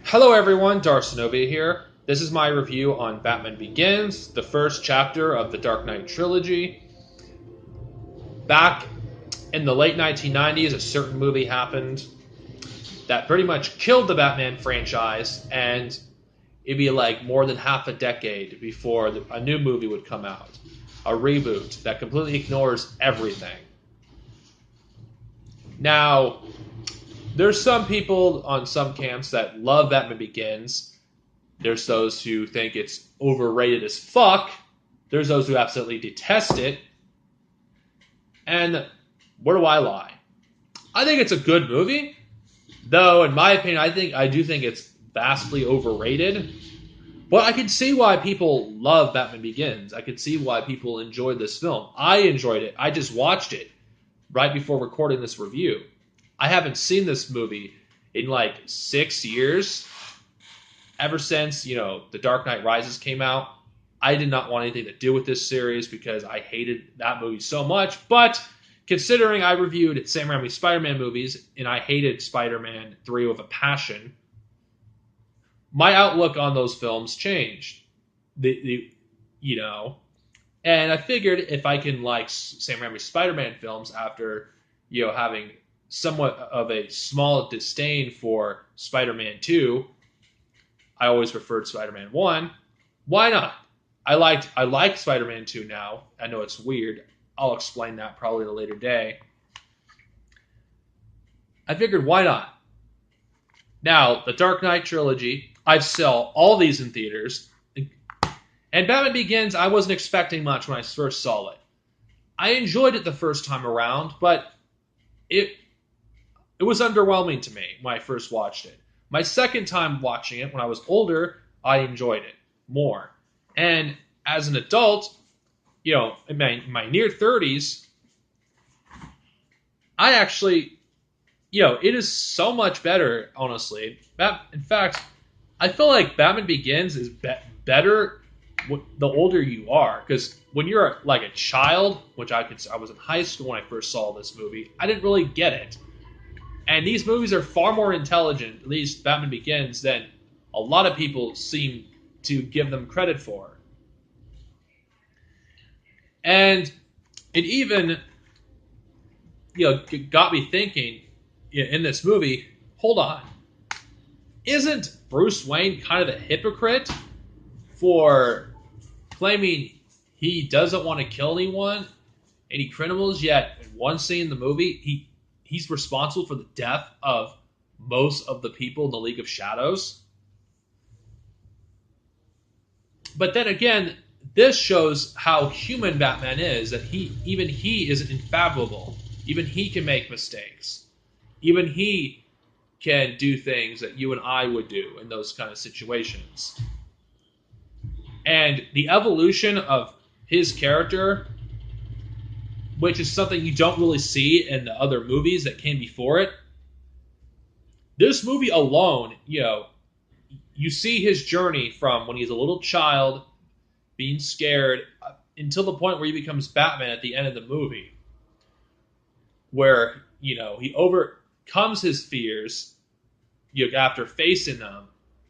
Hello everyone, Darcinovia here. This is my review on Batman Begins, the first chapter of the Dark Knight trilogy. Back in the late 1990s, a certain movie happened that pretty much killed the Batman franchise, and it'd be like more than half a decade before a new movie would come out. A reboot that completely ignores everything. Now, there's some people on some camps that love Batman Begins. There's those who think it's overrated as fuck. There's those who absolutely detest it. And where do I lie? I think it's a good movie, though in my opinion, I do think it's vastly overrated. But I can see why people love Batman Begins. I can see why people enjoyed this film. I enjoyed it. I just watched it right before recording this review. I haven't seen this movie in like 6 years. Ever since, The Dark Knight Rises came out, I did not want anything to do with this series because I hated that movie so much. But considering I reviewed Sam Raimi's Spider-Man movies and I hated Spider-Man 3 with a passion, my outlook on those films changed. And I figured if I can like Sam Raimi's Spider-Man films after, having somewhat of a small disdain for Spider-Man 2, I always preferred Spider-Man 1. Why not? I like Spider-Man 2 now. I know it's weird. I'll explain that probably at a later day. I figured, why not? Now, the Dark Knight trilogy, I saw all these in theaters. And Batman Begins, I wasn't expecting much when I first saw it. I enjoyed it the first time around, but it was underwhelming to me when I first watched it. My second time watching it, when I was older, I enjoyed it more. And as an adult, in my near 30s, I actually, it is so much better, honestly. In fact, I feel like Batman Begins is better the older you are. Because when you're like a child, which I was in high school when I first saw this movie, I didn't really get it. And these movies are far more intelligent, at least Batman Begins, than a lot of people seem to give them credit for. And it even, got me thinking in this movie, hold on, isn't Bruce Wayne kind of a hypocrite for claiming he doesn't want to kill anyone, any criminals, yet in one scene in the movie, he's responsible for the death of most of the people in the League of Shadows. But then again, this shows how human Batman is, that he isn't infallible. Even he can make mistakes. Even he can do things that you and I would do in those kind of situations. And the evolution of his character, which is something you don't really see in the other movies that came before it. This movie alone, you see his journey from when he's a little child, being scared, until the point where he becomes Batman at the end of the movie. Where, he overcomes his fears, after facing them,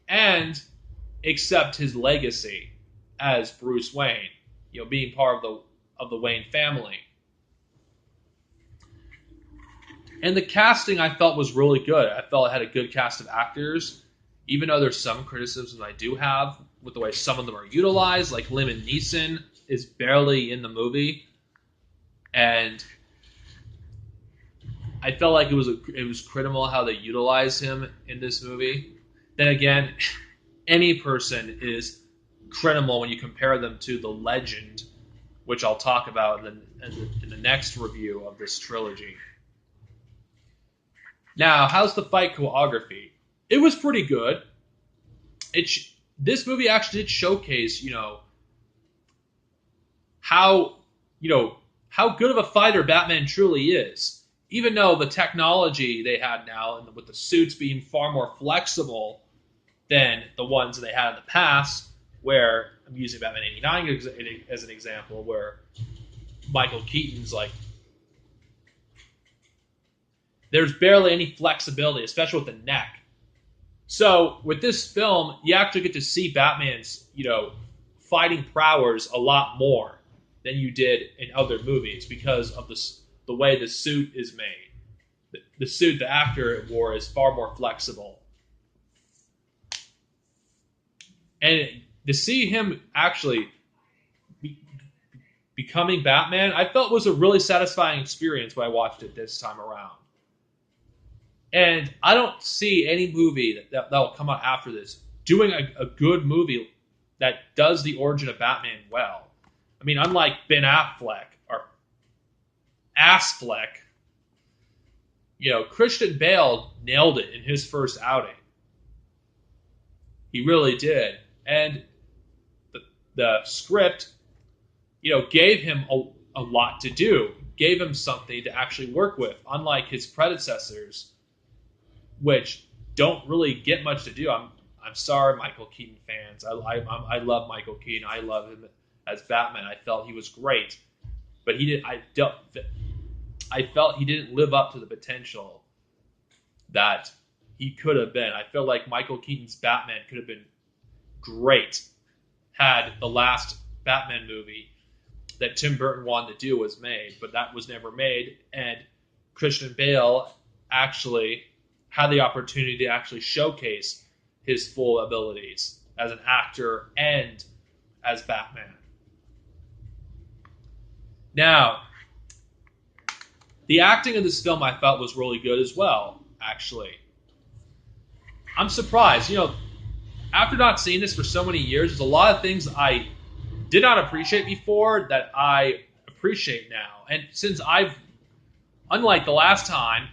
and accept his legacy as Bruce Wayne, being part of the Wayne family. And the casting I felt was really good. I felt it had a good cast of actors, even though there's some criticisms I do have with the way some of them are utilized. Like Liam Neeson is barely in the movie, and I felt like it was criminal how they utilized him in this movie. Then again, any person is criminal when you compare them to the legend, which I'll talk about in the next review of this trilogy. Now, how's the fight choreography? It was pretty good. This movie actually did showcase, how good of a fighter Batman truly is. Even though the technology they had now, and with the suits being far more flexible than the ones they had in the past, where I'm using Batman '89 as an example, where Michael Keaton's like, there's barely any flexibility, especially with the neck. So with this film, you actually get to see Batman's, fighting prowess a lot more than you did in other movies because of the way the suit is made. The suit the actor wore is far more flexible. And to see him actually becoming Batman, I felt was a really satisfying experience when I watched it this time around. And I don't see any movie that will come out after this doing a good movie that does the origin of Batman well. I mean, unlike Ben Affleck or Assfleck, Christian Bale nailed it in his first outing. He really did. And the script, gave him a lot to do, gave him something to actually work with, unlike his predecessors, which don't really get much to do. I'm sorry, Michael Keaton fans. I love Michael Keaton. I love him as Batman. I felt he was great, but I felt he didn't live up to the potential that he could have been. I feel like Michael Keaton's Batman could have been great had the last Batman movie that Tim Burton wanted to do was made, but that was never made, and Christian Bale actually had the opportunity to actually showcase his full abilities as an actor and as Batman. Now, the acting in this film I felt was really good as well, actually. I'm surprised. After not seeing this for so many years, there's a lot of things I did not appreciate before that I appreciate now. And since unlike the last time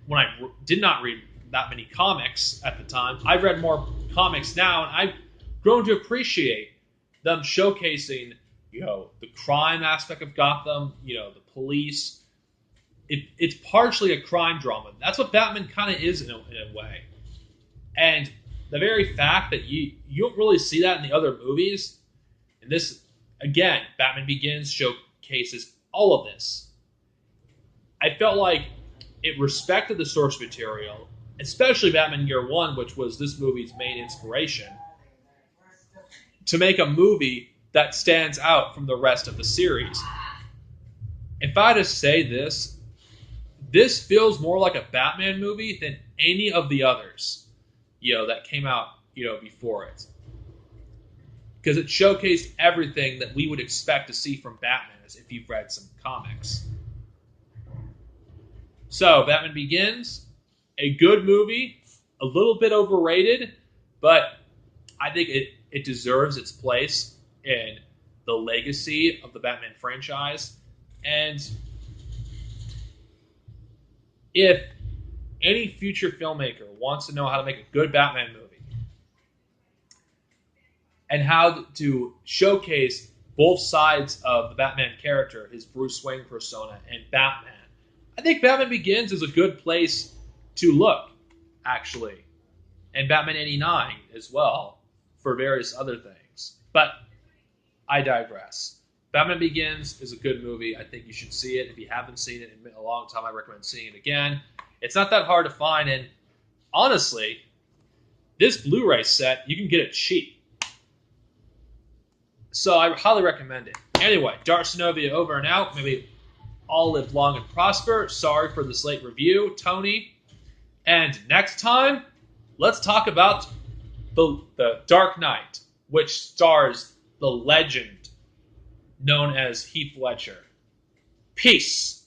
when I did not read that many comics at the time, I've read more comics now, and I've grown to appreciate them showcasing, the crime aspect of Gotham, the police. It's partially a crime drama. That's what Batman kind of is in a way. And the very fact that you don't really see that in the other movies, and this, again, Batman Begins showcases all of this. I felt like it respected the source material, especially Batman Year One, which was this movie's main inspiration, to make a movie that stands out from the rest of the series. If I had to say this feels more like a Batman movie than any of the others, that came out, before it. Because it showcased everything that we would expect to see from Batman if you've read some comics. So, Batman Begins, a good movie, a little bit overrated, but I think it deserves its place in the legacy of the Batman franchise. And if any future filmmaker wants to know how to make a good Batman movie and how to showcase both sides of the Batman character, his Bruce Wayne persona, and Batman, I think Batman Begins is a good place to look, actually. And Batman 89 as well, for various other things. But I digress. Batman Begins is a good movie. I think you should see it. If you haven't seen it in a long time, I recommend seeing it again. It's not that hard to find, and honestly, this Blu-ray set, you can get it cheap. So I highly recommend it. Anyway, Dark Synovia over and out. Maybe all live long and prosper. Sorry for this late review, Tony. And next time, let's talk about the Dark Knight, which stars the legend known as Heath Ledger. Peace.